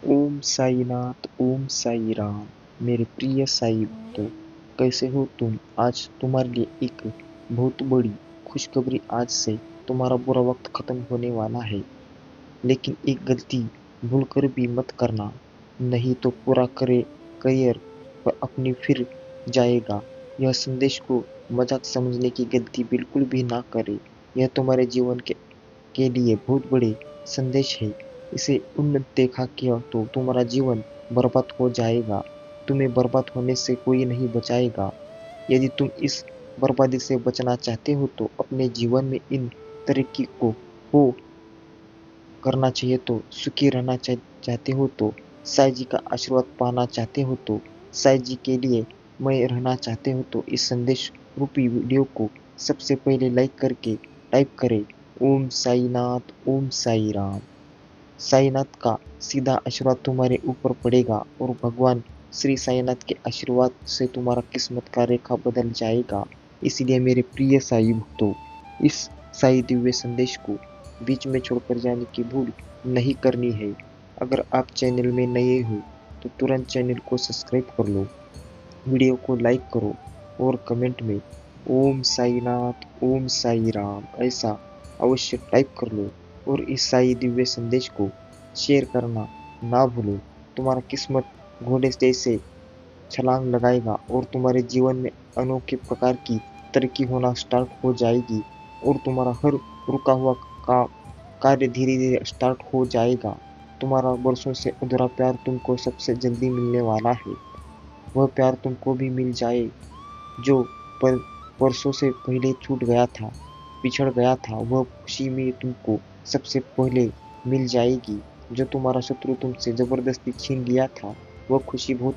ओम साईनाथ, ओम साई राम। मेरे प्रिय साई भक्तों, कैसे हो तुम? आज तुम्हारे लिए एक बहुत बड़ी खुशखबरी। आज से तुम्हारा बुरा वक्त खत्म होने वाला है। लेकिन एक गलती भूलकर भी मत करना, नहीं तो पूरा करियर पर अपनी फिर जाएगा। यह संदेश को मजाक समझने की गलती बिल्कुल भी ना करे। यह तुम्हारे जीवन के लिए बहुत बड़े संदेश है। इसे देखा किया तो तुम्हारा जीवन बर्बाद हो जाएगा। तुम्हें बर्बाद होने से कोई नहीं बचाएगा। यदि तुम इस बर्बादी से बचना चाहते हो तो अपने जीवन में इन तरक्की को हो करना चाहिए, तो सुखी रहना चाहते हो तो साईं जी का आशीर्वाद पाना चाहते हो तो साईं जी के लिए मैं रहना चाहते हो तो इस संदेश रूपी वीडियो को सबसे पहले लाइक करके टाइप करें, ओम साईनाथ, ओम साई राम। साईनाथ का सीधा आशीर्वाद तुम्हारे ऊपर पड़ेगा और भगवान श्री साईनाथ के आशीर्वाद से तुम्हारा किस्मत का रेखा बदल जाएगा। इसलिए मेरे प्रिय साई भक्तों, इस साई दिव्य संदेश को बीच में छोड़कर जाने की भूल नहीं करनी है। अगर आप चैनल में नए हो तो तुरंत चैनल को सब्सक्राइब कर लो, वीडियो को लाइक करो और कमेंट में ओम साईनाथ, ओम साई राम ऐसा अवश्य टाइप कर लो। और इस साई दिव्य संदेश को शेयर करना ना भूलो। तुम्हारा किस्मत घोड़े जैसे छलांग लगाएगा और तुम्हारे जीवन में अनोखे प्रकार की तरक्की होना स्टार्ट हो जाएगी और तुम्हारा हर रुका हुआ का कार्य धीरे धीरे स्टार्ट हो जाएगा। तुम्हारा वर्षों से अधूरा प्यार तुमको सबसे जल्दी मिलने वाला है। वह प्यार तुमको भी मिल जाए जो पर वर्षों से पहले छूट गया था, पिछड़ गया था। वह खुशी में तुमको सबसे पहले मिल जाएगी जो तुम्हारा शत्रु तुमसे जबरदस्ती छीन लिया था। वह खुशी बहुत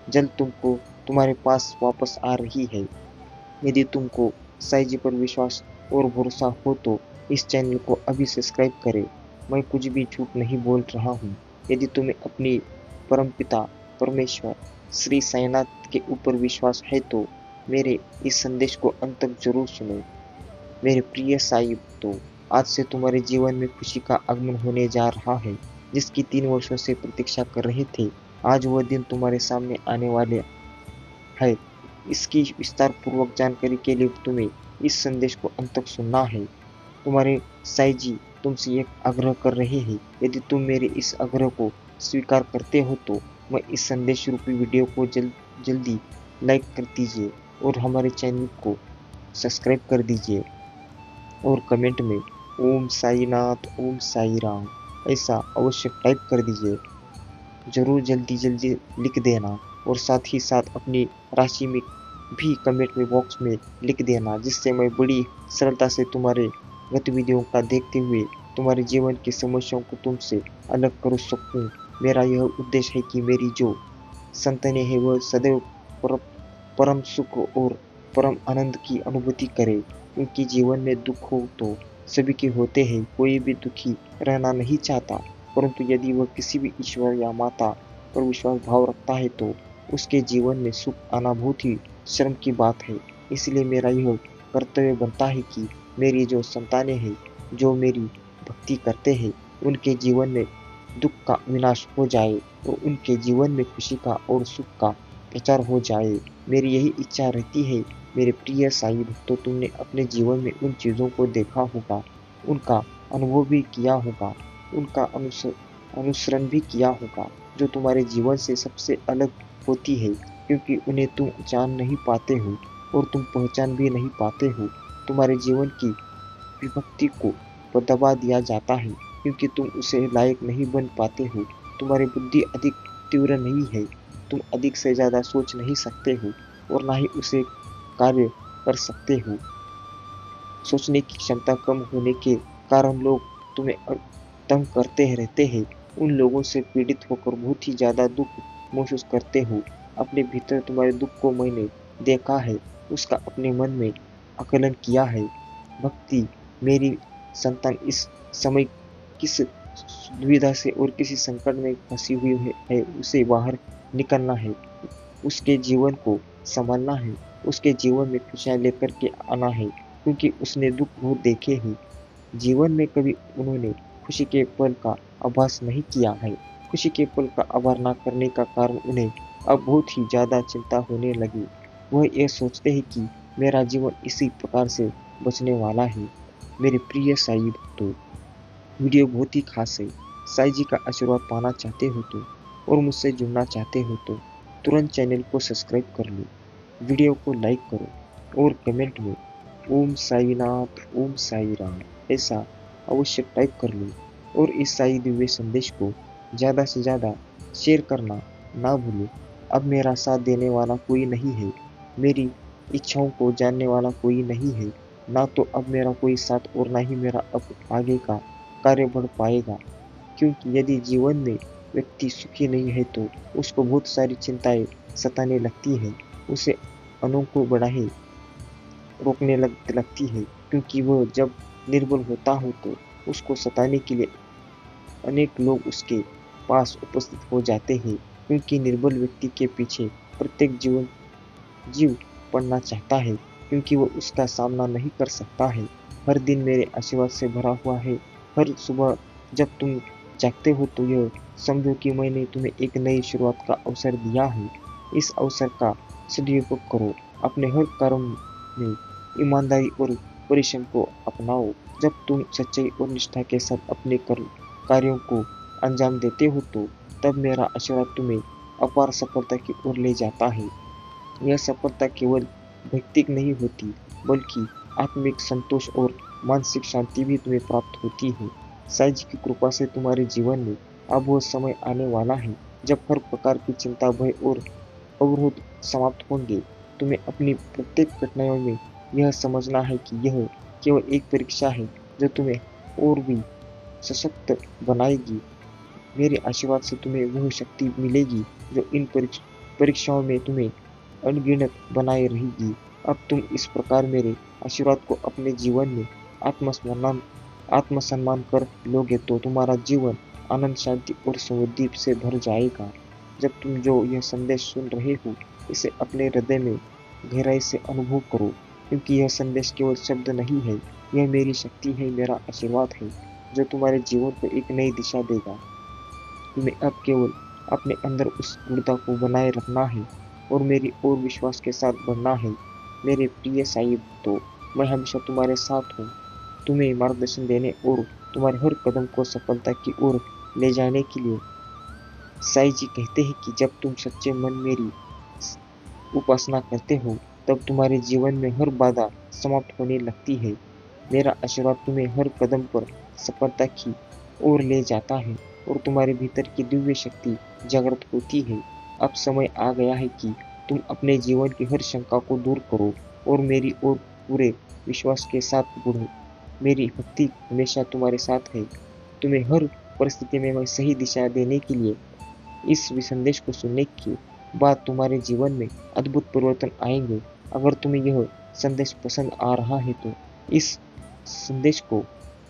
जल्द तुमको तुम्हारे पास वापस आ रही है। यदि तुमको साईं जी पर विश्वास और भरोसा हो तो इस चैनल को अभी सब्सक्राइब करें। मैं कुछ भी झूठ नहीं बोल रहा हूँ। यदि तुम्हें अपनी परमपिता परमेश्वर श्री साईनाथ के ऊपर विश्वास है तो मेरे इस संदेश को अंत तक जरूर सुनो। मेरे प्रिय साई भक्तों, आज से तुम्हारे जीवन में खुशी का आगमन होने जा रहा है। जिसकी 3 वर्षों से प्रतीक्षा कर रहे थे, आज वह दिन तुम्हारे सामने आने वाले है। इसकी विस्तार पूर्वक जानकारी के लिए तुम्हें इस संदेश को अंत तक सुनना है। तुम्हारे साईं जी तुमसे एक आग्रह कर रहे हैं। यदि तुम मेरे इस आग्रह को स्वीकार करते हो तो मैं इस संदेश रूपी वीडियो को जल्दी लाइक कर दीजिए और हमारे चैनल को सब्सक्राइब कर दीजिए और कमेंट में ओम साईनाथ, ओम साई राम ऐसा अवश्य टाइप कर दीजिए। जरूर जल्दी जल्दी लिख देना और साथ ही साथ अपनी राशि में भी कमेंट में बॉक्स में लिख देना, जिससे मैं बड़ी सरलता से तुम्हारे गतिविधियों का देखते हुए तुम्हारे जीवन की समस्याओं को तुमसे अलग कर सकूं। मेरा यह उद्देश्य है कि मेरी जो संतानें हैं वह सदैव परम सुख और परम आनंद की अनुभूति करे। क्योंकि जीवन में दुख हो तो सभी के होते हैं, कोई भी दुखी रहना नहीं चाहता। परंतु यदि वह किसी भी ईश्वर या माता पर विश्वास भाव रखता है तो उसके जीवन में सुख आना बहुत ही शर्म की बात है। इसलिए मेरा यह कर्तव्य बनता है कि मेरी जो संतानें हैं, जो मेरी भक्ति करते हैं, उनके जीवन में दुख का विनाश हो जाए और उनके जीवन में खुशी का और सुख का प्रचार हो जाए। मेरी यही इच्छा रहती है। मेरे प्रिय साई भक्तों, तुमने अपने जीवन में उन चीज़ों को देखा होगा, उनका अनुभव भी किया होगा, उनका अनुसरण भी किया होगा, जो तुम्हारे जीवन से सबसे अलग होती है। क्योंकि उन्हें तुम जान नहीं पाते हो और तुम पहचान भी नहीं पाते हो। तुम्हारे जीवन की विभक्ति को दबा दिया जाता है क्योंकि तुम उसे लायक नहीं बन पाते हो। तुम्हारी बुद्धि अधिक तीव्र नहीं है, तुम अधिक से ज़्यादा सोच नहीं सकते हो और ना ही उसे कार्य कर सकते हो। सोचने की क्षमता कम होने के कारण लोग तुम्हें तंग करते रहते हैं। उन लोगों से पीड़ित होकर बहुत ही ज़्यादा दुख महसूस करते हो। अपने भीतर तुम्हारे दुख को मैंने देखा है, उसका अपने मन में आकलन किया है। भक्ति मेरी संतान इस समय किस दुविधा से और किसी संकट में फंसी हुई है, उसे बाहर निकलना है, उसके जीवन को संभालना है, उसके जीवन में खुशियाँ लेकर के आना है। क्योंकि उसने दुख बहुत देखे हैं। जीवन में कभी उन्होंने खुशी के पल का आभास नहीं किया है। खुशी के पल का आभार न करने का कारण उन्हें अब बहुत ही ज़्यादा चिंता होने लगी। वह यह सोचते हैं कि मेरा जीवन इसी प्रकार से बचने वाला है। मेरे प्रिय साईं भक्तों, वीडियो बहुत ही खास है। साईं जी का आशीर्वाद पाना चाहते हो तो और मुझसे जुड़ना चाहते हो तो तुरंत चैनल को सब्सक्राइब कर लो, वीडियो को लाइक करो और कमेंट में ओम साईनाथ ओम साई राम ऐसा अवश्य टाइप कर लो और इस साई दिव्य संदेश को ज़्यादा से ज़्यादा शेयर करना ना भूलो। अब मेरा साथ देने वाला कोई नहीं है, मेरी इच्छाओं को जानने वाला कोई नहीं है, ना तो अब मेरा कोई साथ और ना ही मेरा अब आगे का कार्य बढ़ पाएगा। क्योंकि यदि जीवन में व्यक्ति सुखी नहीं है तो उसको बहुत सारी चिंताएं सताने लगती है, उसे अनों को बढ़ाए रोकने लगती है। क्योंकि वह जब निर्बल होता हो तो उसको सताने के लिए अनेक लोग उसके पास उपस्थित हो जाते हैं। क्योंकि निर्बल व्यक्ति के पीछे प्रत्येक जीव पड़ना चाहता है, क्योंकि वो उसका सामना नहीं कर सकता है। हर दिन मेरे आशीर्वाद से भरा हुआ है। हर सुबह जब तुम जागते हो तो यह समझो कि मैंने तुम्हें एक नई शुरुआत का अवसर दिया है। इस अवसर का सदुपयोग करो। अपने हर कर्म में ईमानदारी और परिश्रम को अपनाओ। जब तुम सच्चाई और निष्ठा के साथ अपने कार्यों को अंजाम देते हो तो तब मेरा आशीर्वाद तुम्हें अपार सफलता की ओर ले जाता है। यह सफलता केवल भौतिक नहीं होती, बल्कि आत्मिक संतोष और मानसिक शांति भी तुम्हें प्राप्त होती है। साईं जी की कृपा से तुम्हारे जीवन में अब वह समय आने वाला है जब हर प्रकार की चिंता, भय और अवरोध समाप्त होंगे। तुम्हें अपनी प्रत्येक कठिनाइयों में यह समझना है कि यह केवल एक परीक्षा है जो तुम्हें और भी सशक्त बनाएगी। मेरे आशीर्वाद से तुम्हें वह शक्ति मिलेगी जो इन परीक्षाओं में तुम्हें अनगिनत बनाए रहेगी। अब तुम इस प्रकार मेरे आशीर्वाद को अपने जीवन में आत्मसम्मान कर लोगे तो तुम्हारा जीवन आनंद, शांति और समृद्धि से भर जाएगा। जब तुम जो यह संदेश सुन रहे हो, इसे अपने हृदय में गहराई से अनुभव करो, क्योंकि यह संदेश केवल शब्द नहीं है, यह मेरी शक्ति है, मेरा आशीर्वाद है, जो तुम्हारे जीवन को एक नई दिशा देगा। तुम्हें अब केवल अपने अंदर उस दृढ़ता को बनाए रखना है और मेरी ओर विश्वास के साथ बढ़ना है। मेरे प्रिय साईं भक्तों, मैं हमेशा तुम्हारे साथ हूँ, तुम्हें मार्गदर्शन देने और तुम्हारे हर कदम को सफलता की ओर ले जाने के लिए। साईं जी कहते हैं कि जब तुम सच्चे मन मेरी उपासना करते हो, तब तुम्हारे जीवन में हर बाधा समाप्त होने लगती है। मेरा आशीर्वाद तुम्हें हर कदम पर सफलता की ओर ले जाता है और तुम्हारे भीतर की दिव्य शक्ति जागृत होती है। अब समय आ गया है कि तुम अपने जीवन की हर शंका को दूर करो और मेरी ओर पूरे विश्वास के साथ बढ़ो। मेरी भक्ति हमेशा तुम्हारे साथ है। तुम्हें हर परिस्थिति में मैं सही दिशा देने के लिए इस संदेश को सुनने के बाद तुम्हारे जीवन में अद्भुत परिवर्तन आएंगे। अगर तुम्हें यह संदेश पसंद आ रहा है तो इस संदेश को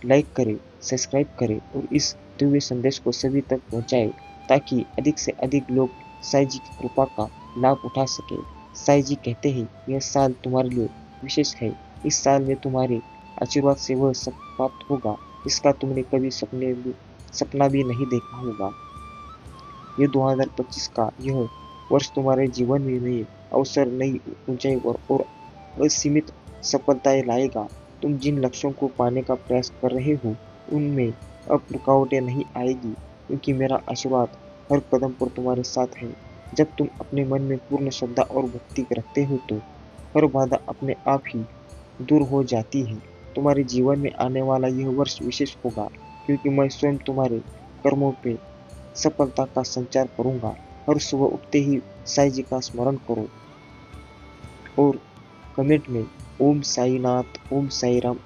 लाइक करें, सब्सक्राइब करें और इस दिव्य संदेश को सभी तक पहुंचाएं, ताकि अधिक से अधिक लोग साईं जी की कृपा का लाभ उठा सके। साईं जी कहते हैं, यह साल तुम्हारे लिए विशेष है। इस साल में तुम्हारे आशीर्वाद से वह सब प्राप्त होगा इसका तुमने कभी सपना भी नहीं देखा होगा। ये 2025 का यह वर्ष तुम्हारे जीवन में नए अवसर, नई ऊंचाई और असीमित सफलताएं लाएगा। तुम जिन लक्ष्यों को पाने का प्रयास कर रहे हो, उनमें अब रुकावटें नहीं आएगी, क्योंकि मेरा आशीर्वाद हर कदम पर तुम्हारे साथ है। जब तुम अपने मन में पूर्ण श्रद्धा और भक्ति रखते हो तो हर बाधा अपने आप ही दूर हो जाती है। तुम्हारे जीवन में आने वाला यह वर्ष विशेष होगा, क्योंकि मैं स्वयं तुम्हारे कर्मों पे सफलता का संचार करूंगा। हर सुबह उठते ही साईं जी का स्मरण करो और कमेंट में ओम साईनाथ ओम साई राम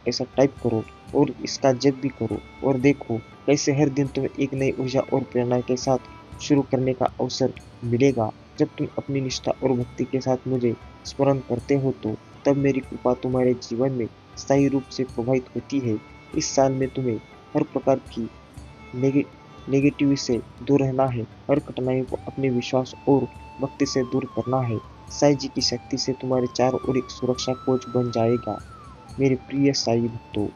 ऐसा टाइप करो और इसका जप भी करो और देखो कैसे हर दिन तुम्हें एक नई ऊर्जा और प्रेरणा के साथ शुरू करने का अवसर मिलेगा। जब तुम अपनी निष्ठा और भक्ति के साथ मुझे स्मरण करते हो तो तब मेरी कृपा तुम्हारे जीवन में स्थायी रूप से प्रभावित होती है। इस साल में तुम्हें हर प्रकार की नेगेटिव से दूर रहना है, हर कठिनाई को अपने विश्वास और भक्ति से दूर करना है। साईं जी की शक्ति से तुम्हारे चारों ओर एक सुरक्षा कवच बन जाएगा। मेरे प्रिय साईं भक्तों,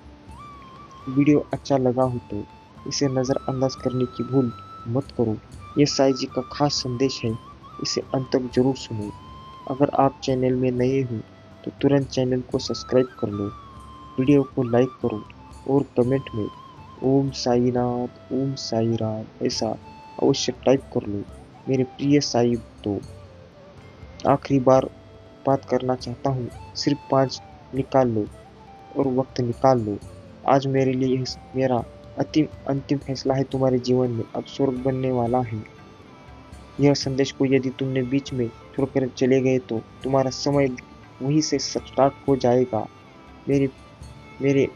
वीडियो अच्छा लगा हो तो इसे नज़रअंदाज करने की भूल मत करो। यह साईं जी का खास संदेश है, इसे अंत तक जरूर सुनो। अगर आप चैनल में नए हो तो तुरंत चैनल को सब्सक्राइब कर लो, वीडियो को लाइक करो और कमेंट में ओम साईनाथ ओम साई राम ऐसा अवश्य टाइप कर लो। मेरे प्रिय साई भक्तों, आखिरी बार बात करना चाहता हूँ, सिर्फ 5 निकाल लो और वक्त निकाल लो। आज मेरे लिए यह मेरा अंतिम फैसला है तुम्हारे जीवन में अब स्वर्ग बनने वाला है। यह संदेश को यदि तुमने बीच में छोड़कर चले गए तो तुम्हारा समय वहीं से स्टार्ट हो जाएगा। मेरे मेरे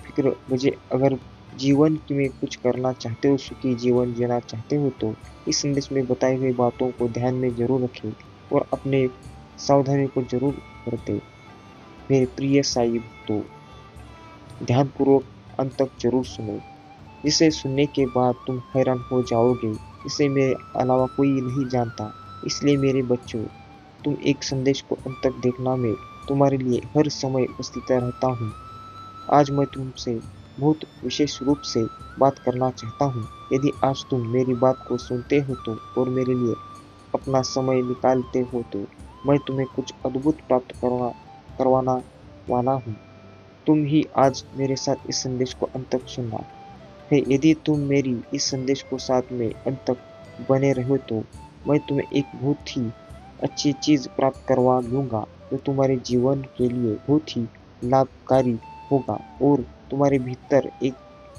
फिक्र मुझे अगर जीवन में कुछ करना चाहते हो, सुखी जीवन जीना चाहते हो तो इस संदेश में बताई हुई बातों को ध्यान में जरूर रखें और अपने सावधानी को जरूर बरतें। मेरे प्रिय साई भक्तों, ध्यानपूर्वक अंत तक जरूर सुनो। इसे सुनने के बाद तुम हैरान हो जाओगे, इसे मेरे अलावा कोई नहीं जानता। इसलिए मेरे बच्चों, तुम एक संदेश को अंत तक देखना, मैं तुम्हारे लिए हर समय उपस्थित रहता हूँ। आज मैं तुमसे बहुत विशेष रूप से बात करना चाहता हूँ। यदि आज तुम मेरी बात को सुनते हो तो और मेरे लिए अपना समय निकालते हो तो मैं तुम्हें कुछ अद्भुत प्राप्त करवाना वाला हूँ। तुम ही आज मेरे साथ इस संदेश को अंत तक सुनना है। यदि तुम मेरी इस संदेश को साथ में अंत तक बने रहो तो मैं तुम्हें एक बहुत ही अच्छी चीज प्राप्त करवा दूंगा जो तुम्हारे जीवन के लिए बहुत ही लाभकारी होगा और तुम्हारे भीतर एक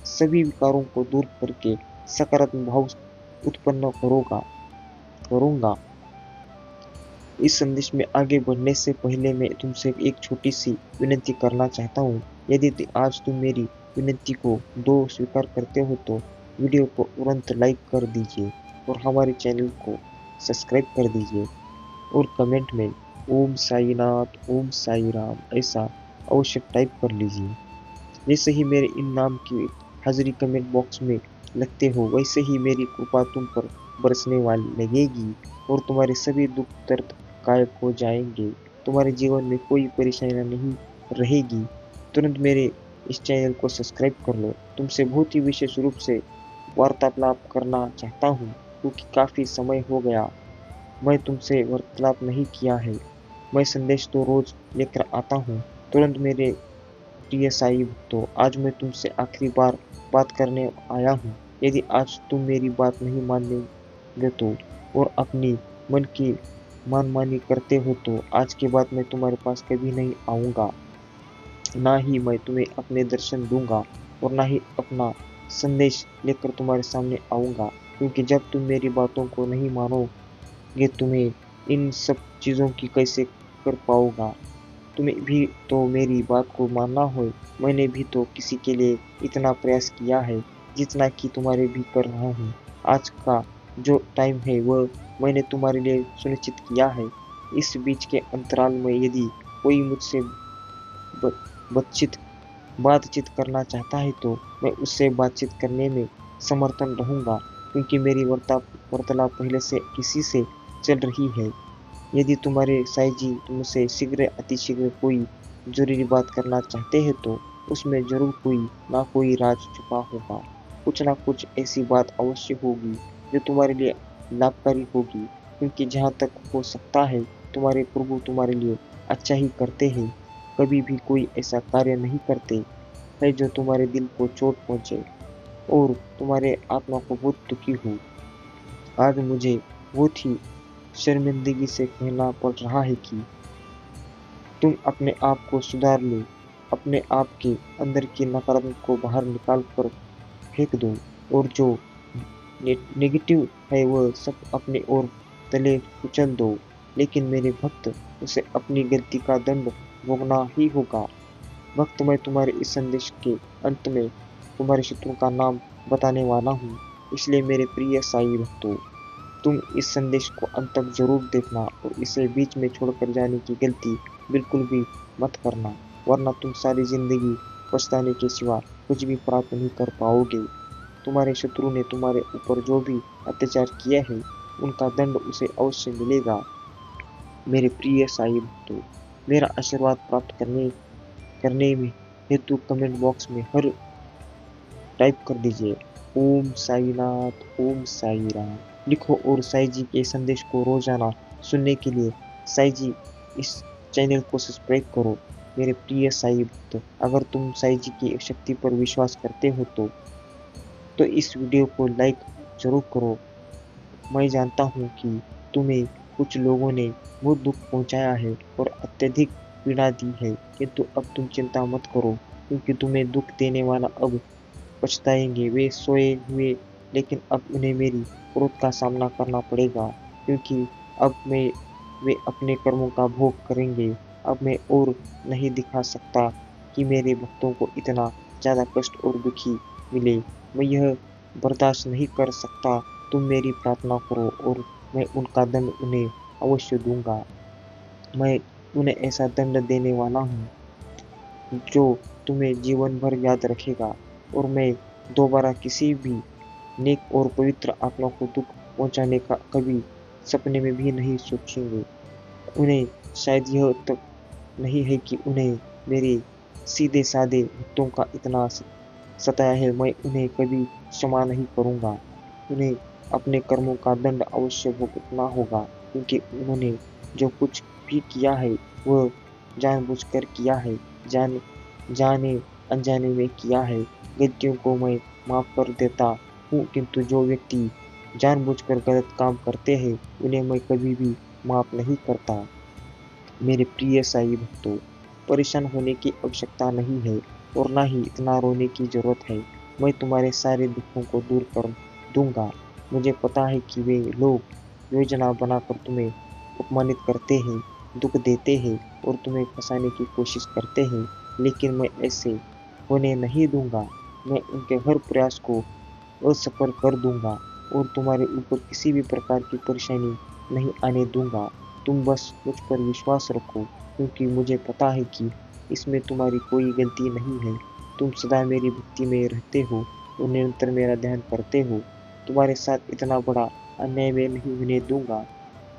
सभी विकारों को दूर करके सकारात्मक भाव उत्पन्न करूंगा। इस संदेश में आगे बढ़ने से पहले मैं तुमसे एक छोटी सी विनती करना चाहता हूँ। यदि आज तुम मेरी विनती को स्वीकार करते हो तो वीडियो को तुरंत लाइक कर दीजिए और हमारे चैनल को सब्सक्राइब कर दीजिए और कमेंट में ओम साईनाथ ओम साई राम ऐसा अवश्य टाइप कर लीजिए। जैसे ही मेरे इन नाम की हाजिरी कमेंट बॉक्स में लगते हो वैसे ही मेरी कृपा तुम पर बरसने वाली लगेगी और तुम्हारे सभी दुख दर्द गायब हो जाएंगे। तुम्हारे जीवन में कोई परेशानी नहीं रहेगी। तुरंत मेरे इस चैनल को सब्सक्राइब कर लो। तुमसे बहुत ही विशेष रूप से वार्तालाप करना चाहता हूँ क्योंकि काफ़ी समय हो गया मैं तुमसे वार्तालाप नहीं किया है। मैं संदेश तो रोज लेकर आता हूँ। तुरंत मेरे प्रिय साई भक्तों, आज मैं तुमसे आखिरी बार बात करने आया हूँ। यदि आज तुम मेरी बात नहीं मानोगे तो और अपनी मन की मनमानी करते हो तो आज के बाद मैं तुम्हारे पास कभी नहीं आऊँगा। ना ही मैं तुम्हें अपने दर्शन दूंगा और ना ही अपना संदेश लेकर तुम्हारे सामने आऊँगा, क्योंकि जब तुम मेरी बातों को नहीं मानोगे तुम्हें इन सब चीज़ों की कैसे कर पाओगा। तुम्हें भी तो मेरी बात को मानना हो। मैंने भी तो किसी के लिए इतना प्रयास किया है जितना कि तुम्हारे भी कर रहा हूँ। आज का जो टाइम है वह मैंने तुम्हारे लिए सुनिश्चित किया है। इस बीच के अंतराल में यदि कोई मुझसे बातचीत बातचीत करना चाहता है तो मैं उससे बातचीत करने में समर्थन रहूँगा, क्योंकि मेरी वार्तालाप पहले से किसी से चल रही है। यदि तुम्हारे साईं जी तुमसे शीघ्र अतिशीघ्र कोई जरूरी बात करना चाहते हैं तो उसमें जरूर कोई ना कोई राज छुपा होगा। कुछ ना कुछ ऐसी बात अवश्य होगी जो तुम्हारे लिए लाभकारी होगी, क्योंकि जहाँ तक हो सकता है तुम्हारे प्रभु तुम्हारे लिए अच्छा ही करते हैं। कभी भी कोई ऐसा कार्य नहीं करते है जो तुम्हारे दिल को चोट पहुँचे और तुम्हारे आत्मा को बहुत दुखी हो। आज मुझे बहुत ही शर्मिंदगी से कहना पड़ रहा है कि तुम अपने आप को सुधार लो। अपने आप के अंदर की नकारात्मक को बाहर निकाल कर फेंक दो और जो नेगेटिव है वह सब अपने ओर तले कुचल दो। लेकिन मेरे भक्त, उसे अपनी गलती का दंड भोगना ही होगा। भक्त, मैं तुम्हारे इस संदेश के अंत में तुम्हारे शत्रु का नाम बताने वाला हूँ। इसलिए मेरे प्रिय साई भक्तों, तुम इस संदेश को अंत तक जरूर देखना और इसे बीच में छोड़कर जाने की गलती बिल्कुल भी मत करना, वरना तुम सारी जिंदगी पछताने के सिवा कुछ भी प्राप्त नहीं कर पाओगे। तुम्हारे शत्रु ने तुम्हारे ऊपर जो भी अत्याचार किया है उनका दंड उसे अवश्य मिलेगा। मेरे प्रिय साई भक्तों, मेरा आशीर्वाद प्राप्त करने में हेतु कमेंट बॉक्स में हर टाइप कर दीजिए ओम साईनाथ, ओम साई राम लिखो और साई जी के संदेश को रोजाना सुनने के लिए साई जी इस चैनल को सब्सक्राइब करो। मेरे प्रिय साई भक्त, अगर तुम साई जी की शक्ति पर विश्वास करते हो तो इस वीडियो को लाइक जरूर करो। मैं जानता हूँ कि तुम्हें कुछ लोगों ने बहुत दुख पहुंचाया है और अत्यधिक पीड़ा दी है, किंतु अब तुम चिंता मत करो, क्योंकि तुम्हें दुख देने वाला अब पछताएंगे। वे सोए हुए, लेकिन अब उन्हें मेरी क्रोध का सामना करना पड़ेगा, क्योंकि अब मैं वे अपने कर्मों का भोग करेंगे। अब मैं और नहीं दिखा सकता कि मेरे भक्तों को इतना ज़्यादा कष्ट और दुखी मिले। मैं यह बर्दाश्त नहीं कर सकता। तुम मेरी प्रार्थना करो और मैं उनका दंड उन्हें अवश्य दूंगा। मैं उन्हें ऐसा दंड देने वाला हूँ जो तुम्हें जीवन भर याद रखेगा, और मैं दोबारा किसी भी नेक और पवित्र आत्मा को दुख पहुंचाने का कभी सपने में भी नहीं सोचेंगे। उन्हें शायद यह तक नहीं है कि उन्हें मेरे सीधे साधे भक्तों का इतना सताया है। मैं उन्हें कभी क्षमा नहीं करूंगा। उन्हें अपने कर्मों का दंड अवश्य भुगतना होगा, क्योंकि उन्होंने जो कुछ भी किया है वह जानबूझकर किया है, जाने अनजाने में किया है। गलतियों को मैं माफ कर देता हूँ, किंतु जो व्यक्ति जानबूझकर गलत काम करते हैं उन्हें मैं कभी भी माफ नहीं करता। मेरे प्रिय साई भक्तों, परेशान होने की आवश्यकता नहीं है और ना ही इतना रोने की जरूरत है। मैं तुम्हारे सारे दुखों को दूर कर दूंगा। मुझे पता है कि वे लोग योजना बनाकर तुम्हें अपमानित करते हैं, दुख देते हैं और तुम्हें फंसाने की कोशिश करते हैं, लेकिन मैं ऐसे होने नहीं दूंगा। मैं उनके हर प्रयास को असफल कर दूंगा और तुम्हारे ऊपर किसी भी प्रकार की परेशानी नहीं आने दूंगा। तुम बस मुझ पर विश्वास रखो, क्योंकि मुझे पता है कि इसमें तुम्हारी कोई गलती नहीं है। तुम सदा मेरी भक्ति में रहते हो और निरंतर मेरा ध्यान करते हो। तुम्हारे साथ इतना बड़ा अन्याय मैं नहीं होने दूंगा।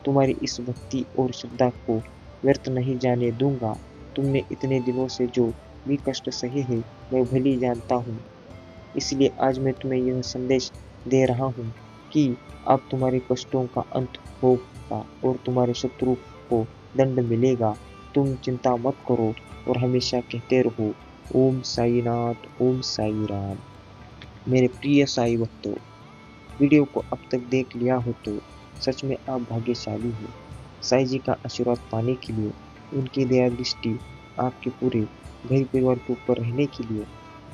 तुम्हारी इस भक्ति और श्रद्धा को व्यर्थ नहीं जाने दूंगा। तुमने इतने दिनों से जो भी कष्ट सहे हैं मैं भली जानता हूँ, इसलिए आज मैं तुम्हें यह संदेश दे रहा हूँ कि अब तुम्हारे कष्टों का अंत होगा और तुम्हारे शत्रु को दंड मिलेगा। तुम चिंता मत करो और हमेशा कहते रहो ओम साईनाथ, ओम साई राम। मेरे प्रिय साई भक्तों, वीडियो को अब तक देख लिया हो तो सच में आप भाग्यशाली हो। साई जी का आशीर्वाद पाने के लिए, उनकी दया दृष्टि आपके पूरे घर परिवार के ऊपर रहने के लिए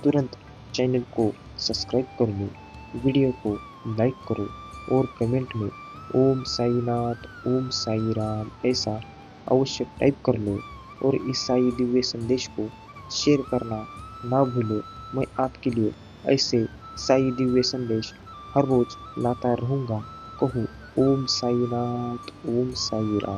तुरंत चैनल को सब्सक्राइब कर लो, वीडियो को लाइक करो और कमेंट में ओम साईनाथ, ओम साई राम ऐसा अवश्य टाइप कर लो और इस साई दिव्य संदेश को शेयर करना ना भूलो। मैं आपके लिए ऐसे साई दिव्य संदेश हर रोज लाता रहूँगा। कहो ओम साईनाथ, ओम साई राम।